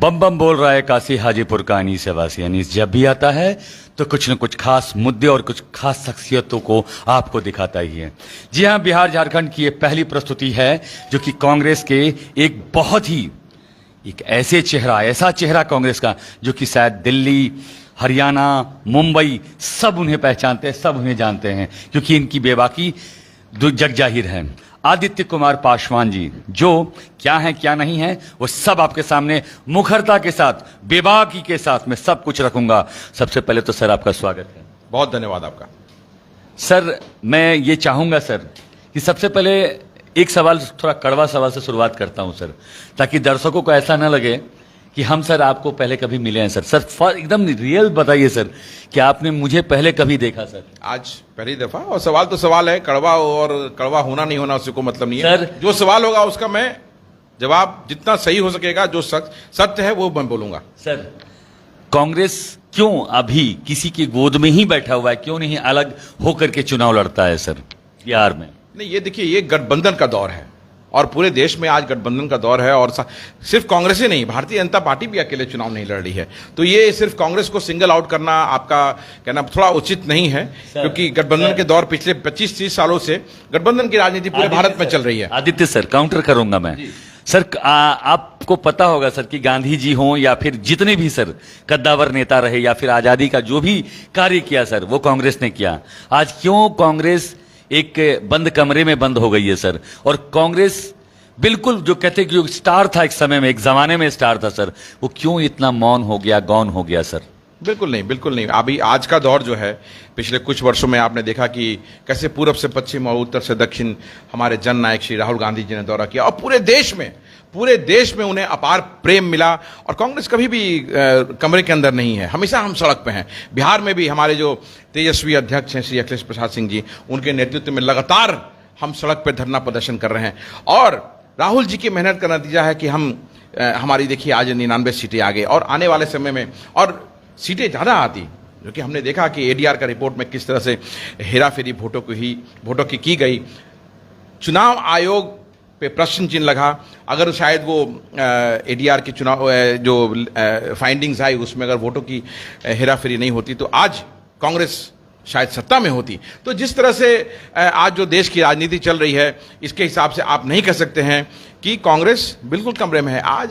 बम बम बोल रहा है काशी हाजीपुर का अनीस अब्बासी। अनीस जब भी आता है तो कुछ न कुछ खास मुद्दे और कुछ खास शख्सियतों को आपको दिखाता ही है। जी हाँ, बिहार झारखंड की ये पहली प्रस्तुति है जो कि कांग्रेस के एक बहुत ही ऐसा चेहरा कांग्रेस का जो कि शायद दिल्ली, हरियाणा, मुंबई सब उन्हें पहचानते हैं, सब उन्हें जानते हैं क्योंकि इनकी बेबाकी जग जाहिर है। आदित्य कुमार पासवान जी जो क्या है क्या नहीं है वो सब आपके सामने मुखरता के साथ, बेबाकी के साथ मैं सब कुछ रखूंगा। सबसे पहले तो सर आपका स्वागत है। बहुत धन्यवाद आपका। सर मैं ये चाहूंगा सर कि सबसे पहले एक सवाल, थोड़ा कड़वा सवाल से शुरुआत करता हूं सर, ताकि दर्शकों को ऐसा ना लगे कि हम सर आपको पहले कभी मिले हैं। सर एकदम रियल बताइए सर कि आपने मुझे पहले कभी देखा सर? आज पहली दफा, और सवाल तो सवाल है, कड़वा और कड़वा होना नहीं होना उससे कोई मतलब नहीं है सर। जो सवाल होगा उसका मैं जवाब जितना सही हो सकेगा, जो सत्य है वो मैं बोलूंगा। सर कांग्रेस क्यों अभी किसी की गोद में ही बैठा हुआ है, क्यों नहीं अलग होकर के चुनाव लड़ता है सर बिहार में? नहीं, ये देखिए, ये गठबंधन का दौर है और पूरे देश में आज गठबंधन का दौर है। और सिर्फ कांग्रेस ही नहीं, भारतीय जनता पार्टी भी अकेले चुनाव नहीं लड़ रही है। तो ये सिर्फ कांग्रेस को सिंगल आउट करना आपका कहना थोड़ा उचित नहीं है, क्योंकि गठबंधन के दौर पिछले 25-30 सालों से गठबंधन की राजनीति पूरे भारत में चल रही है। आदित्य सर काउंटर करूंगा मैं। सर आपको पता होगा सर कि गांधी जी हों या फिर जितने भी सर कद्दावर नेता रहे या फिर आजादी का जो भी कार्य किया सर वो कांग्रेस ने किया। आज क्यों कांग्रेस एक बंद कमरे में बंद हो गई है सर? और कांग्रेस बिल्कुल जो कहते कि स्टार था एक समय में, एक जमाने में स्टार था सर, वो क्यों इतना मौन हो गया, गौन हो गया सर? बिल्कुल नहीं, बिल्कुल नहीं। अभी आज का दौर जो है, पिछले कुछ वर्षों में आपने देखा कि कैसे पूरब से पश्चिम और उत्तर से दक्षिण हमारे जन नायक श्री राहुल गांधी जी ने दौरा किया और पूरे देश में उन्हें अपार प्रेम मिला। और कांग्रेस कभी भी कमरे के अंदर नहीं है, हमेशा हम सड़क पे हैं। बिहार में भी हमारे जो तेजस्वी अध्यक्ष हैं श्री अखिलेश प्रसाद सिंह जी, उनके नेतृत्व में लगातार हम सड़क पे धरना प्रदर्शन कर रहे हैं। और राहुल जी की मेहनत का नतीजा है कि हमारी देखिए आज 99 सीटें आ गई और आने वाले समय में और सीटें ज़्यादा आती, जो कि हमने देखा कि एडीआर का रिपोर्ट में किस तरह से हेराफेरी वोटों की गई। चुनाव आयोग पे प्रश्न चिन्ह लगा। अगर शायद वो एडीआर की चुनाव जो फाइंडिंग्स आई उसमें अगर वोटों की हेराफेरी नहीं होती तो आज कांग्रेस शायद सत्ता में होती। तो जिस तरह से आज जो देश की राजनीति चल रही है, इसके हिसाब से आप नहीं कह सकते हैं कि कांग्रेस बिल्कुल कमरे में है। आज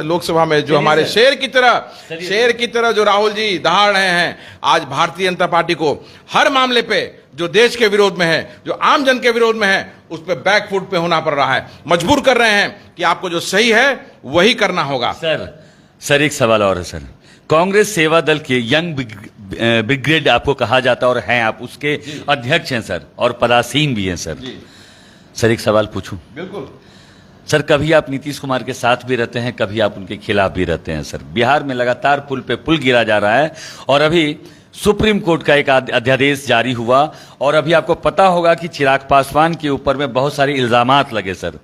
लोकसभा में जो हमारे शेर की तरह जो राहुल जी दहाड़ रहे हैं, आज भारतीय जनता पार्टी को हर मामले पे जो देश के विरोध में है, जो आम जन के विरोध में है, उस पर बैकफुट पे होना पड़ रहा है। मजबूर कर रहे हैं कि आपको जो सही है वही करना होगा। सर एक सवाल और है सर। कांग्रेस सेवा दल के यंग ब्रिगेड आपको कहा जाता और हैं आप उसके अध्यक्ष हैं सर, और पदासीन भी हैं सर। सर एक सवाल पूछूं? बिल्कुल सर, कभी आप नीतीश कुमार के साथ भी रहते हैं, कभी आप उनके खिलाफ भी रहते हैं सर। बिहार में लगातार पुल पे पुल गिरा जा रहा है और अभी सुप्रीम कोर्ट का एक अध्यादेश जारी हुआ और अभी आपको पता होगा कि चिराग पासवान के ऊपर में बहुत सारे इल्जामात लगे सर।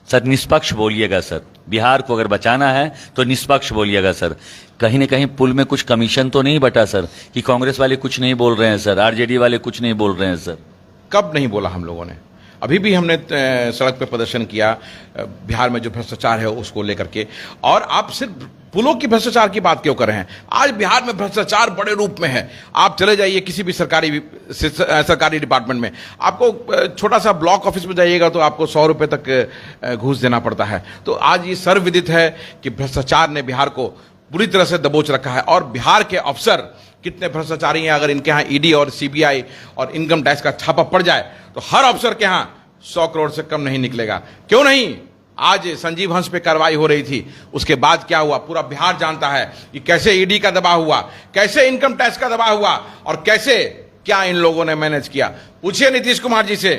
सर निष्पक्ष बोलिएगा सर, बिहार को अगर बचाना है तो निष्पक्ष बोलिएगा सर। कहीं ना कहीं पुल में कुछ कमीशन तो नहीं बटा सर कि कांग्रेस वाले कुछ नहीं बोल रहे हैं सर, आरजेडी वाले कुछ नहीं बोल रहे हैं सर? कब नहीं बोला हम लोगों ने? अभी भी हमने सड़क पे प्रदर्शन किया बिहार में जो भ्रष्टाचार है उसको लेकर के। और आप सिर्फ पुलों की भ्रष्टाचार की बात क्यों कर रहे हैं? आज बिहार में भ्रष्टाचार बड़े रूप में है। आप चले जाइए किसी भी सरकारी डिपार्टमेंट में, आपको छोटा सा ब्लॉक ऑफिस में जाइएगा तो आपको 100 रुपये तक घूस देना पड़ता है। तो आज ये सर्वविदित है कि भ्रष्टाचार ने बिहार को बुरी तरह से दबोच रखा है। और बिहार के अफसर कितने भ्रष्टाचारी हैं, अगर इनके यहाँ ईडी और सीबीआई और इनकम टैक्स का छापा पड़ जाए तो हर अफसर के यहाँ 100 करोड़ से कम नहीं निकलेगा। क्यों नहीं? आज संजीव हंस पे कार्रवाई हो रही थी, उसके बाद क्या हुआ पूरा बिहार जानता है कि कैसे ईडी का दबाव हुआ, कैसे इनकम टैक्स का दबाव हुआ और कैसे क्या इन लोगों ने मैनेज किया। पूछिए नीतीश कुमार जी से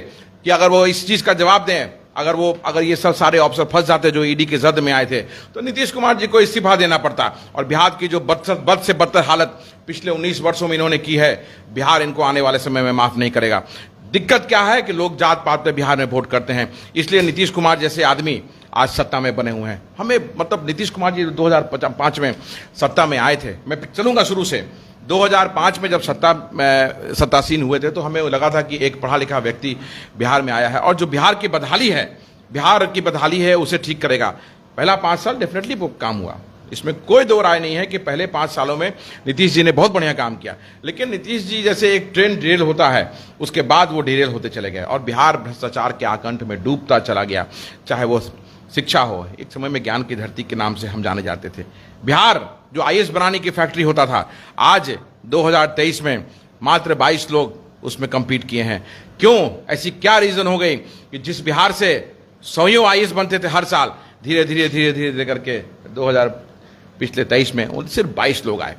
कि अगर वो इस चीज का जवाब दें, अगर ये सब सारे अफसर फंस जाते जो ईडी के जद में आए थे, तो नीतीश कुमार जी को इस्तीफा देना पड़ता। और बिहार की जो बद से बदतर हालत पिछले 19 वर्षों में इन्होंने की है, बिहार इनको आने वाले समय में माफ नहीं करेगा। दिक्कत क्या है कि लोग जात पात पे बिहार में वोट करते हैं, इसलिए नीतीश कुमार जैसे आदमी आज सत्ता में बने हुए हैं। हमें मतलब नीतीश कुमार जी 2005 में सत्ता में आए थे। मैं चलूंगा शुरू से। 2005 में जब सत्तासीन हुए थे तो हमें लगा था कि एक पढ़ा लिखा व्यक्ति बिहार में आया है और जो बिहार की बदहाली है उसे ठीक करेगा। पहला 5 साल डेफिनेटली वो काम हुआ, इसमें कोई दो राय नहीं है कि पहले 5 सालों में नीतीश जी ने बहुत बढ़िया काम किया, लेकिन नीतीश जी जैसे एक ट्रेन डिरेल होता है उसके बाद वो डिरेल होते चले गए और बिहार भ्रष्टाचार के आकंठ में डूबता चला गया। चाहे वो शिक्षा हो, एक समय में ज्ञान की धरती के नाम से हम जाने जाते थे। बिहार जो आईएएस बनाने की फैक्ट्री होता था, आज 2023 में मात्र 22 लोग उसमें compete किए हैं। क्यों? ऐसी क्या रीजन हो गई कि जिस बिहार से 100 आईएएस बनते थे हर साल, धीरे धीरे करके 2023 में वो सिर्फ 22 लोग आए।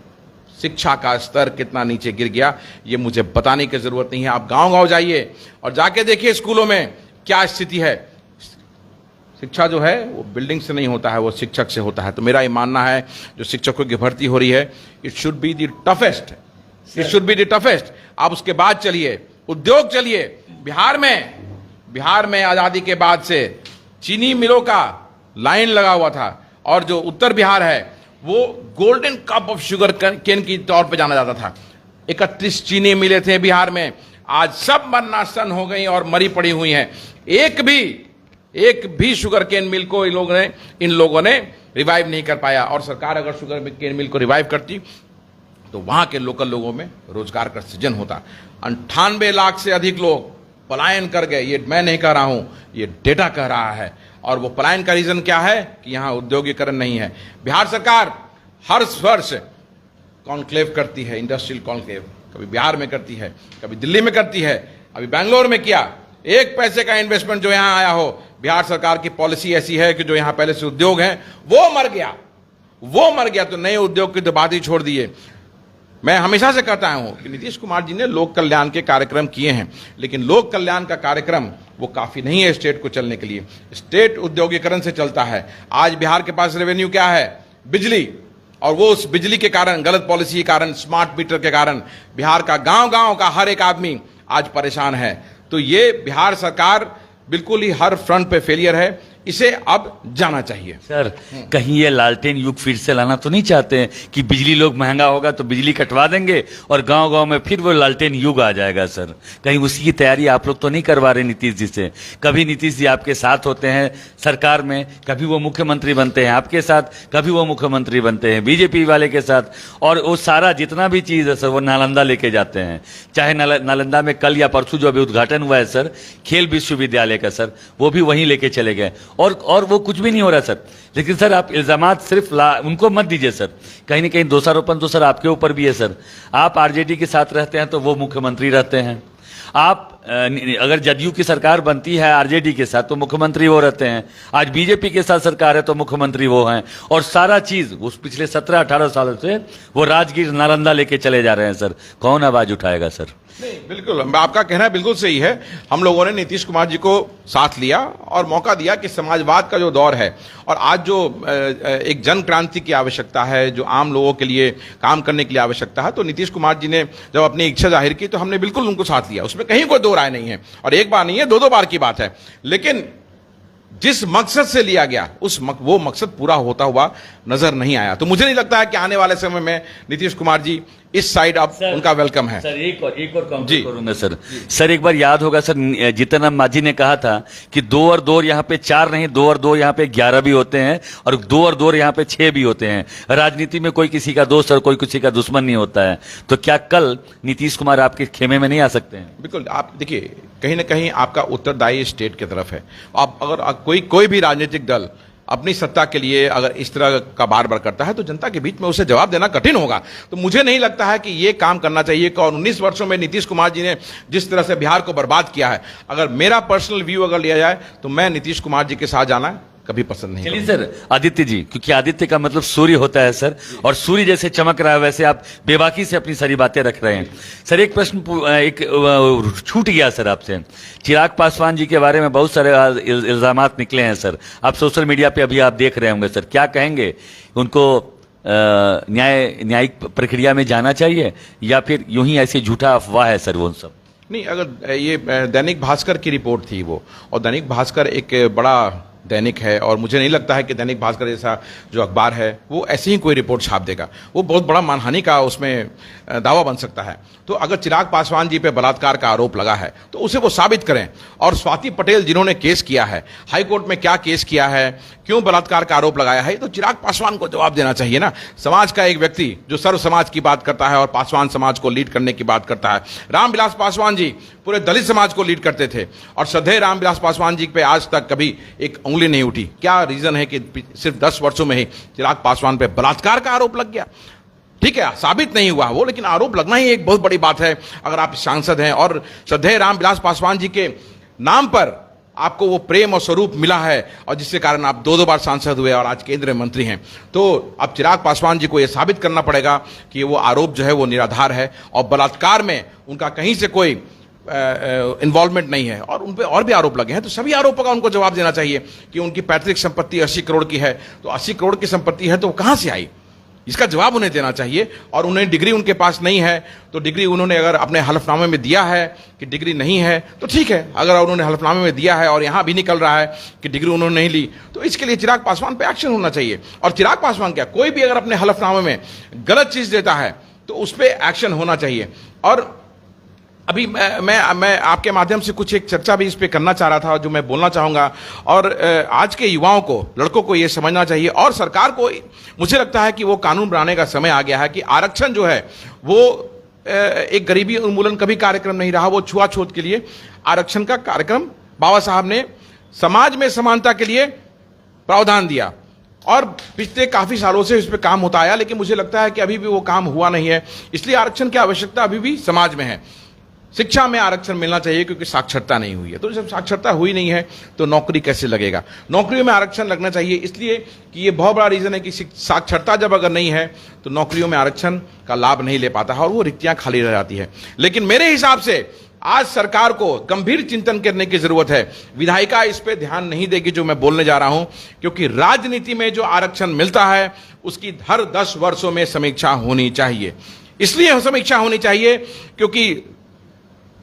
शिक्षा का स्तर कितना नीचे गिर गया ये मुझे बताने की जरूरत नहीं है। आप गांव-गांव जाइए और जाके देखिए स्कूलों में क्या स्थिति है। शिक्षा जो है वो बिल्डिंग से नहीं होता है, वो शिक्षक से होता है। तो मेरा ये मानना है जो शिक्षकों की भर्ती हो रही है, it should be the toughest, it should be the toughest. आप उसके बाद चलिए, उद्योग चलिए। बिहार में आजादी के बाद से चीनी मिलों का लाइन लगा हुआ था और जो उत्तर बिहार है वो golden cup of sugar cane की तौर पे जाना जाता था। 31 चीनी मिलें थे बिहार में, आज सब मरना सन हो गई और मरी पड़ी हुई हैं। एक भी शुगर केन मिल को इन लोगों ने रिवाइव नहीं कर पाया। और सरकार अगर शुगर केन मिल को रिवाइव करती तो वहां के लोकल लोगों में रोजगार का सृजन होता। 98 लाख से अधिक लोग पलायन कर गए, ये मैं नहीं कह रहा हूं, ये डेटा कह रहा है। और वो पलायन का रीजन क्या है कि यहां औद्योगिकरण नहीं है। बिहार सरकार हर वर्ष कॉन्क्लेव करती है, इंडस्ट्रियल कॉन्क्लेव, कभी बिहार में करती है, कभी दिल्ली में करती है, अभी बैंगलोर में किया। एक पैसे का इन्वेस्टमेंट जो यहां आया हो, बिहार सरकार की पॉलिसी ऐसी है कि जो यहां पहले से उद्योग है वो मर गया। तो नए उद्योग की तो बात ही छोड़ दिए। मैं हमेशा से कहता हूं कि नीतीश कुमार जी ने लोक कल्याण के कार्यक्रम किए हैं, लेकिन लोक कल्याण का कार्यक्रम वो काफी नहीं है स्टेट को चलने के लिए। स्टेट उद्योगीकरण से चलता है। आज बिहार के पास रेवेन्यू क्या है? बिजली। और वो उस बिजली के कारण, गलत पॉलिसी के कारण, स्मार्ट मीटर के कारण बिहार का गांव-गांव का हर एक आदमी आज परेशान है। तो ये बिहार सरकार बिल्कुल ही हर फ्रंट पे फेलियर है, इसे अब जाना चाहिए। सर, कहीं ये लालटेन युग फिर से लाना तो नहीं चाहते हैं कि बिजली लोग महंगा होगा तो बिजली कटवा देंगे और गांव-गांव में फिर वो लालटेन युग आ जाएगा? सर, कहीं उसी की तैयारी आप लोग तो नहीं करवा रहे नीतीश जी से? कभी नीतीश जी आपके साथ होते हैं सरकार में, कभी वो मुख्यमंत्री बनते हैं आपके साथ, कभी वो मुख्यमंत्री बनते हैं बीजेपी वाले के साथ, और वो सारा जितना भी चीज़ है सर वो नालंदा लेके जाते हैं। चाहे नालंदा में कल या परसों जो अभी उद्घाटन हुआ है सर खेल विश्वविद्यालय का, सर वो भी वहीं लेके चले गए और वो कुछ भी नहीं हो रहा सर। लेकिन सर आप इल्जामात सिर्फ उनको मत दीजिए सर, कहीं ना कहीं दोषारोपण तो सर आपके ऊपर भी है सर। आप आरजेडी के साथ रहते हैं तो वो मुख्यमंत्री रहते हैं। आप अगर जदयू की सरकार बनती है आरजेडी के साथ तो मुख्यमंत्री वो रहते हैं। आज बीजेपी के साथ सरकार है तो मुख्यमंत्री वो हैं। और सारा चीज उस पिछले 17-18 सालों से वो राजगीर नालंदा लेके चले जा रहे हैं सर। कौन आवाज उठाएगा सर? नहीं, बिल्कुल आपका कहना बिल्कुल सही है। हम लोगों ने नीतीश कुमार जी को साथ लिया और मौका दिया कि समाजवाद का जो दौर है और आज जो एक जन क्रांति की आवश्यकता है, जो आम लोगों के लिए काम करने के लिए आवश्यकता है, तो नीतीश कुमार जी ने जब अपनी इच्छा जाहिर की तो हमने बिल्कुल उनको साथ लिया। उसमें कहीं कोई दो राय नहीं है। और एक बार नहीं है, 2-2 बार की बात है। लेकिन जिस मकसद से लिया गया वो मकसद पूरा होता हुआ नजर नहीं आया। तो मुझे नहीं लगता है कि आने वाले समय में नीतीश कुमार जी इस साइड अब उनका वेलकम है। सर एक और काउंटर करूंगा सर एक बार याद होगा सर, जीतन राम मांझी ने कहा था कि 2 और 2 यहाँ पे 4 नहीं, 2 और 2 यहाँ पे 11 भी होते हैं और 2 और 2 यहाँ पे 6 भी होते हैं। राजनीति में कोई किसी का दोस्त और कोई किसी का दुश्मन नहीं होता है। तो क्या कल नीतीश कुमार आपके खेमे में नहीं आ सकते हैं? बिल्कुल। आप देखिए, कहीं ना कहीं आपका उत्तरदायी स्टेट की तरफ है। आप अगर कोई भी राजनीतिक दल अपनी सत्ता के लिए अगर इस तरह का बार बार करता है तो जनता के बीच में उसे जवाब देना कठिन होगा। तो मुझे नहीं लगता है कि ये काम करना चाहिए। और 19 वर्षों में नीतीश कुमार जी ने जिस तरह से बिहार को बर्बाद किया है, अगर मेरा पर्सनल व्यू अगर लिया जाए तो मैं नीतीश कुमार जी के साथ जाना कभी पसंद नहीं। चलिए सर, आदित्य जी, क्योंकि आदित्य का मतलब सूर्य होता है सर, और सूर्य जैसे चमक रहा है वैसे आप बेबाकी से अपनी सारी बातें रख रहे हैं। सर एक प्रश्न छूट गया सर आपसे। चिराग पासवान जी के बारे में बहुत सारे इल्जामात निकले हैं सर, आप सोशल मीडिया पे अभी आप देख रहे होंगे सर, क्या कहेंगे? उनको न्यायिक प्रक्रिया में जाना चाहिए या फिर यूं ही ऐसी झूठा अफवाह है सर वो सब? नहीं, अगर ये दैनिक भास्कर की रिपोर्ट थी वो, और दैनिक भास्कर एक बड़ा दैनिक है और मुझे नहीं लगता है कि दैनिक भास्कर जैसा जो अखबार है वो ऐसे ही कोई रिपोर्ट छाप देगा। वो बहुत बड़ा मानहानि का उसमें दावा बन सकता है। तो अगर चिराग पासवान जी पे बलात्कार का आरोप लगा है तो उसे वो साबित करें। और स्वाति पटेल जिन्होंने केस किया है, हाई कोर्ट में क्या केस किया है, क्यों बलात्कार का आरोप लगाया है, तो चिराग पासवान को जवाब देना चाहिए ना। समाज का एक व्यक्ति जो सर्व समाज की बात करता है और पासवान समाज को लीड करने की बात करता है। रामविलास पासवान जी पूरे दलित समाज को लीड करते थे और श्रद्धेय रामविलास पासवान जी पे आज तक कभी एक उंगली नहीं उठी। क्या रीजन है कि सिर्फ 10 वर्षों में ही चिराग पासवान पे बलात्कार का आरोप लग गया? ठीक है, साबित नहीं हुआ वो, लेकिन आरोप लगना ही एक बहुत बड़ी बात है। अगर आप सांसद हैं और श्रद्धेय रामविलास पासवान जी के नाम पर आपको वो प्रेम और स्वरूप मिला है और जिसके कारण आप 2 बार सांसद हुए और आज केंद्रीय मंत्री हैं, तो अब चिराग पासवान जी को यह साबित करना पड़ेगा कि वो आरोप जो है वो निराधार है और बलात्कार में उनका कहीं से कोई इन्वॉल्वमेंट नहीं है। और उन पे और भी आरोप लगे हैं, तो सभी आरोपों का उनको जवाब देना चाहिए कि उनकी पैतृक संपत्ति 80 करोड़ की है, तो 80 करोड़ की संपत्ति है तो वो कहां से आई, इसका जवाब उन्हें देना चाहिए। और उन्हें डिग्री उनके पास नहीं है, तो डिग्री उन्होंने अगर अपने हलफनामे में दिया है कि डिग्री नहीं है तो ठीक है, अगर उन्होंने हलफनामे में दिया है और यहां भी निकल रहा है कि डिग्री उन्होंने नहीं ली, तो इसके लिए चिराग पासवान पे एक्शन होना चाहिए। और चिराग पासवान क्या, कोई भी अगर अपने हलफनामे में गलत चीज देता है तो उस पर एक्शन होना चाहिए। और अभी मैं आपके माध्यम से कुछ एक चर्चा भी इस पे करना चाह रहा था जो मैं बोलना चाहूंगा। और आज के युवाओं को, लड़कों को ये समझना चाहिए और सरकार को, मुझे लगता है कि वो कानून बनाने का समय आ गया है कि आरक्षण जो है वो एक गरीबी उन्मूलन कभी कार्यक्रम नहीं रहा, वो छुआछूत के लिए आरक्षण का कार्यक्रम बाबा साहब ने समाज में समानता के लिए प्रावधान दिया और पिछले काफी सालों से इस पर काम होता आया, लेकिन मुझे लगता है कि अभी भी वो काम हुआ नहीं है। इसलिए आरक्षण की आवश्यकता अभी भी समाज में है। शिक्षा में आरक्षण मिलना चाहिए क्योंकि साक्षरता नहीं हुई है, तो जब साक्षरता हुई नहीं है तो नौकरी कैसे लगेगा? नौकरियों में आरक्षण लगना चाहिए, इसलिए कि ये बहुत बड़ा रीजन है कि साक्षरता जब अगर नहीं है तो नौकरियों में आरक्षण का लाभ नहीं ले पाता है और वो रिक्तियां खाली रह जाती है। लेकिन मेरे हिसाब से आज सरकार को गंभीर चिंतन करने की जरूरत है। विधायिका इस पे ध्यान नहीं देगी जो मैं बोलने जा रहा हूं, क्योंकि राजनीति में जो आरक्षण मिलता है उसकी हर 10 वर्षों में समीक्षा होनी चाहिए। इसलिए समीक्षा होनी चाहिए क्योंकि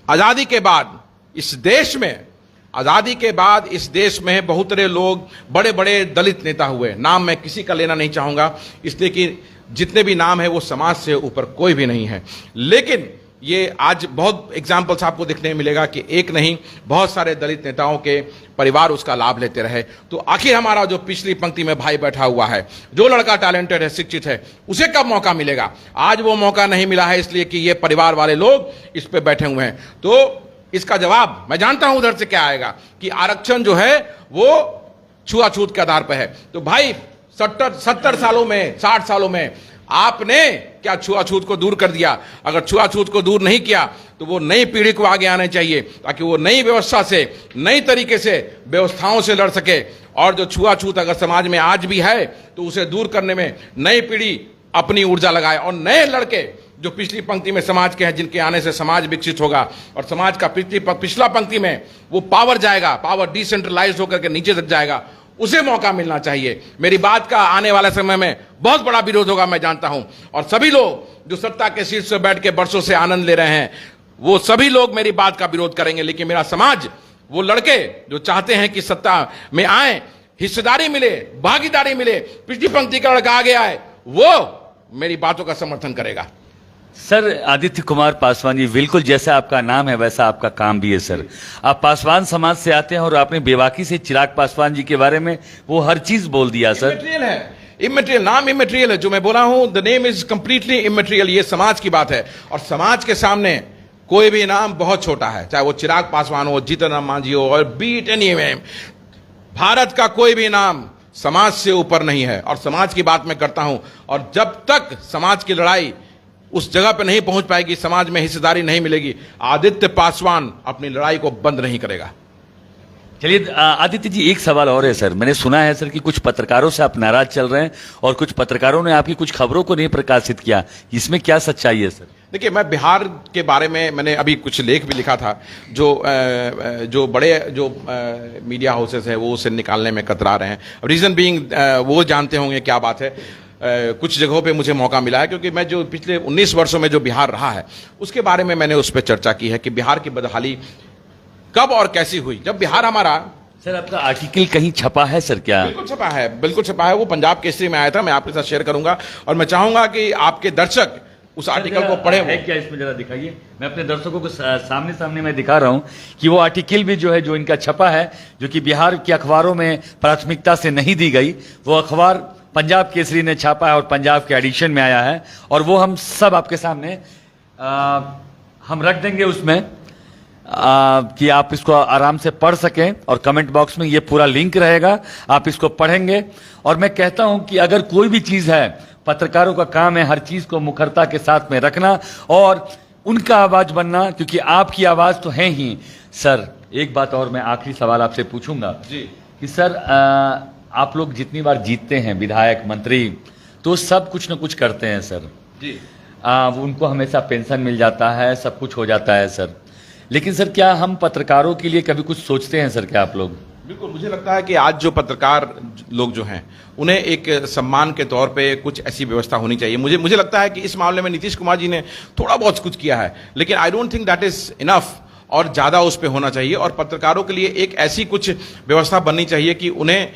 आजादी के बाद इस देश में बहुत सारे लोग बड़े बड़े दलित नेता हुए। नाम मैं किसी का लेना नहीं चाहूंगा, इसलिए कि जितने भी नाम है वो समाज से ऊपर कोई भी नहीं है। लेकिन ये आज बहुत एग्जाम्पल्स आपको देखने मिलेगा कि एक नहीं, बहुत सारे दलित नेताओं के परिवार उसका लाभ लेते रहे। तो आखिर हमारा जो पिछली पंक्ति में भाई बैठा हुआ है, जो लड़का टैलेंटेड है, शिक्षित है, उसे कब मौका मिलेगा? आज वो मौका नहीं मिला है इसलिए कि ये परिवार वाले लोग इस पे बैठे हुए हैं। तो इसका जवाब मैं जानता हूं उधर से क्या आएगा कि आरक्षण जो है वो छुआछूत के आधार पर है। तो भाई 70 सालों में, 60 सालों में आपने क्या छुआछूत को दूर कर दिया? अगर छुआछूत को दूर नहीं किया तो वो नई पीढ़ी को आगे आने चाहिए ताकि वो नई व्यवस्था से, नई तरीके से व्यवस्थाओं से लड़ सके। और जो छुआछूत अगर समाज में आज भी है तो उसे दूर करने में नई पीढ़ी अपनी ऊर्जा लगाए और नए लड़के जो पिछली पंक्ति में समाज के हैं, जिनके आने से समाज विकसित होगा और समाज का पिछला पंक्ति में वो पावर जाएगा, पावर डिसेंट्रलाइज होकर के नीचे तक जाएगा, उसे मौका मिलना चाहिए। मेरी बात का आने वाले समय में बहुत बड़ा विरोध होगा मैं जानता हूं, और सभी लोग जो सत्ता के शीर्ष पर बैठ के बरसों से आनंद ले रहे हैं वो सभी लोग मेरी बात का विरोध करेंगे। लेकिन मेरा समाज, वो लड़के जो चाहते हैं कि सत्ता में आए, हिस्सेदारी मिले, भागीदारी मिले, पिछली पंक्ति का लड़का आगे आए, वो मेरी बातों का समर्थन करेगा। सर, आदित्य कुमार पासवान जी, बिल्कुल जैसा आपका नाम है वैसा आपका काम भी है सर। आप पासवान समाज से आते हैं और आपने बेबाकी से चिराग पासवान जी के बारे में वो हर चीज बोल दिया सर। इमेटेरियल है, इमेटेरियल नाम इमेटेरियल है। जो मैं बोला हूं, the name is completely immaterial. ये समाज की बात है और समाज के सामने कोई भी नाम बहुत छोटा है, चाहे वो चिराग पासवान हो, जीतन राम मांझी हो और बीट एनी में। भारत का कोई भी नाम समाज से ऊपर नहीं है और समाज की बात मैं करता हूं। और जब तक समाज की लड़ाई उस जगह पे नहीं पहुंच पाएगी, समाज में हिस्सेदारी नहीं मिलेगी, आदित्य पासवान अपनी लड़ाई को बंद नहीं करेगा। चलिए आदित्य जी, एक सवाल और है सर। मैंने सुना है सर कि कुछ पत्रकारों से आप नाराज चल रहे हैं और कुछ पत्रकारों ने आपकी कुछ खबरों को नहीं प्रकाशित किया, इसमें क्या सच्चाई है सर? देखिए, मैं बिहार के बारे में मैंने अभी कुछ लेख भी लिखा था, जो बड़े मीडिया हाउसेस है वो उसे निकालने में कतरा रहे हैं। रीजन बीइंग, वो जानते होंगे क्या बात है। कुछ जगहों पे मुझे मौका मिला है क्योंकि मैं जो पिछले 19 वर्षों में जो बिहार रहा है उसके बारे में मैंने उस पर चर्चा की है कि बिहार की बदहाली कब और कैसी हुई। जब बिहार हमारा, सर आपका आर्टिकल कहीं छपा है सर क्या? बिल्कुल छपा है, बिल्कुल छपा है। वो पंजाब केसरी में आया था, मैं आपके साथ शेयर करूंगा और मैं चाहूंगा कि आपके दर्शक उस आर्टिकल को पढ़े। है क्या इसमें, जरा दिखाइए। मैं अपने दर्शकों को सामने सामने मैं दिखा रहा हूं कि वो आर्टिकल भी जो है, जो इनका छपा है, जो कि बिहार के अखबारों में प्राथमिकता से नहीं दी गई, वो अखबार पंजाब केसरी ने छापा है और पंजाब के एडिशन में आया है, और वो हम सब आपके सामने हम रख देंगे उसमें, कि आप इसको आराम से पढ़ सकें, और कमेंट बॉक्स में ये पूरा लिंक रहेगा, आप इसको पढ़ेंगे। और मैं कहता हूं कि अगर कोई भी चीज है, पत्रकारों का काम है हर चीज को मुखरता के साथ में रखना और उनका आवाज बनना, क्योंकि आपकी आवाज तो है ही। सर एक बात और मैं आखिरी सवाल आपसे पूछूंगा जी कि सर आप लोग जितनी बार जीतते हैं विधायक मंत्री, तो सब कुछ न कुछ करते हैं सर जी। उनको हमेशा पेंशन मिल जाता है, सब कुछ हो जाता है सर, लेकिन सर क्या हम पत्रकारों के लिए कभी कुछ सोचते हैं सर? क्या आप लोग? बिल्कुल, मुझे लगता है कि आज जो पत्रकार लोग जो हैं उन्हें एक सम्मान के तौर पे कुछ ऐसी व्यवस्था होनी चाहिए। मुझे लगता है कि इस मामले में नीतीश कुमार जी ने थोड़ा बहुत कुछ किया है, लेकिन I don't think that is enough, और ज्यादा उस पर होना चाहिए। और पत्रकारों के लिए एक ऐसी कुछ व्यवस्था बननी चाहिए कि उन्हें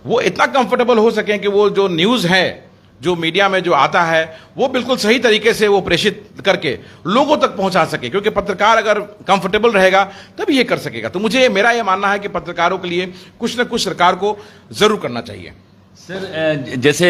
वो इतना कंफर्टेबल हो सकें कि वो जो न्यूज है, जो मीडिया में जो आता है, वो बिल्कुल सही तरीके से वो प्रेषित करके लोगों तक पहुंचा सके, क्योंकि पत्रकार अगर कंफर्टेबल रहेगा तभी ये कर सकेगा। तो मेरा ये मानना है कि पत्रकारों के लिए कुछ न कुछ सरकार को जरूर करना चाहिए। सर जैसे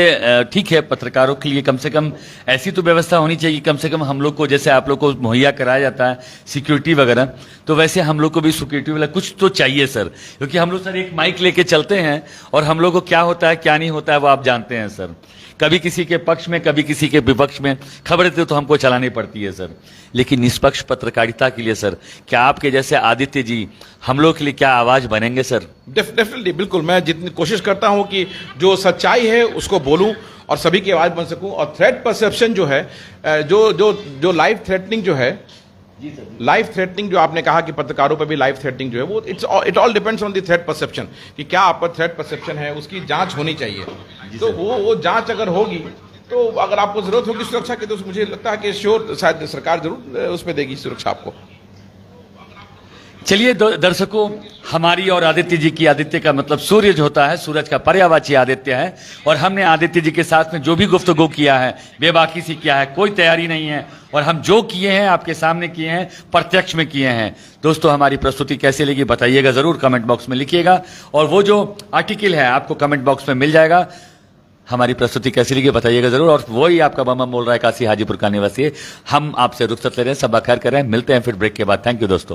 ठीक है, पत्रकारों के लिए कम से कम ऐसी तो व्यवस्था होनी चाहिए, कम से कम हम लोग को, जैसे आप लोग को मुहैया कराया जाता है सिक्योरिटी वगैरह, तो वैसे हम लोग को भी सिक्योरिटी वाला कुछ तो चाहिए सर, क्योंकि हम लोग सर एक माइक लेके चलते हैं और हम लोग को क्या होता है क्या नहीं होता है वो आप जानते हैं सर। कभी किसी के पक्ष में, कभी किसी के विपक्ष में खबरें तो हमको चलानी पड़ती है सर, लेकिन निष्पक्ष पत्रकारिता के लिए सर क्या आपके जैसे आदित्य जी हम लोग के लिए क्या आवाज बनेंगे सर? डेफिनेटली, बिल्कुल। मैं जितनी कोशिश करता हूं कि जो सच्चाई है उसको बोलूं और सभी की आवाज बन सकूं। और थ्रेट परसेप्शन जो है, जो लाइव थ्रेटनिंग जो है, लाइव थ्रेटनिंग जो आपने कहा कि पत्रकारों पर भी लाइव थ्रेटनिंग जो है, वो it all depends on the threat perception, कि क्या आपका थ्रेट परसेप्शन है, उसकी जांच होनी चाहिए। तो वो जांच अगर होगी, तो अगर आपको जरूरत होगी सुरक्षा की, तो मुझे लगता है कि श्योर शायद सरकार जरूर उस पर देगी सुरक्षा आपको। चलिए दर्शकों, हमारी और आदित्य जी की, आदित्य का मतलब सूर्य जो होता है, सूरज का पर्यायवाची आदित्य है, और हमने आदित्य जी के साथ में जो भी गुफ्तगू किया है बेबाकी से किया है, कोई तैयारी नहीं है, और हम जो किए हैं आपके सामने किए हैं, प्रत्यक्ष में किए हैं। दोस्तों हमारी प्रस्तुति कैसे लगी बताइएगा जरूर, कमेंट बॉक्स में लिखिएगा, और वो जो आर्टिकल है आपको कमेंट बॉक्स में मिल जाएगा। हमारी प्रस्तुति कैसी लगी बताइएगा जरूर, और वही आपका बम बोल रहा है, काशी हाजीपुर का निवासी। हम आपसे रुखसत ले रहे हैं, सब खैर कर रहे हैं, मिलते हैं फिर ब्रेक के बाद। थैंक यू दोस्तों।